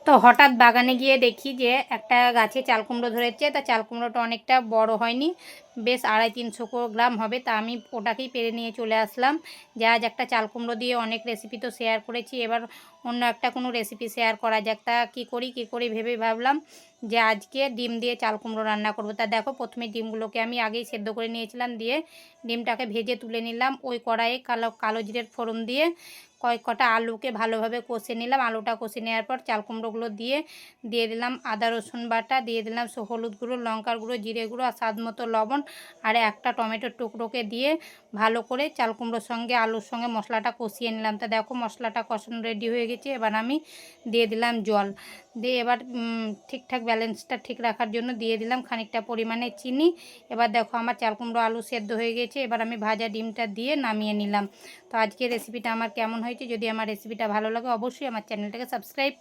তো হঠাৎ বাগানে গিয়ে দেখি যে একটা গাছে চাল কুমড়ো ধরেছে। তা চাল কুমড়োটা অনেকটা বড় হয়নি, বেশ 250-300 গ্রাম হবে। তা আমি ওটাকেই পেড়ে নিয়ে চলে আসলাম যে আজ একটা চাল কুমড়ো দিয়ে অনেক রেসিপি তো শেয়ার করেছি, এবার অন্য একটা কোনো রেসিপি শেয়ার করা যাক। তা কী করি ভেবে ভাবলাম যে আজকে ডিম দিয়ে চাল কুমড়ো রান্না করব। তা দেখো, প্রথমে ডিমগুলোকে আমি আগেই সেদ্ধ করে নিয়েছিলাম, দিয়ে ডিমটাকে ভেজে তুলে নিলাম। ওই কড়াইয়ে কালো কালো জিরের ফোড়ন দিয়ে কয়েক কটা আলুকে ভালোভাবে কষে নিলাম। আলুটা কষে নেওয়ার পর চাল কুমড়োগুলো দিয়ে দিলাম আদা রসুন বাটা, দিয়ে দিলাম হলুদ গুঁড়ো, লঙ্কার গুঁড়ো, জিরে গুঁড়ো আর স্বাদ মতো লবণ, আর একটা টমেটোর টুকরোকে দিয়ে ভালো করে চাল কুমড়োর সঙ্গে আলুর সঙ্গে মশলাটা কষিয়ে নিলাম। তা দেখো, মশলাটা কষানো রেডি হয়ে গেছে। এবার আমি দিয়ে দিলাম জল, দিয়ে এবার ঠিকঠাক ব্যালেন্সটা ঠিক রাখার জন্য দিয়ে দিলাম খানিকটা পরিমাণে চিনি। এবার দেখো, আমার চাল কুমড়ো আলু সেদ্ধ হয়ে গেছে। এবার আমি ভাজা ডিমটা দিয়ে নামিয়ে নিলাম। তো আজকের রেসিপিটা আমার কেমন হয়েছে, যদি আমার রেসিপিটা ভালো লাগে অবশ্যই আমার চ্যানেলটাকে সাবস্ক্রাইব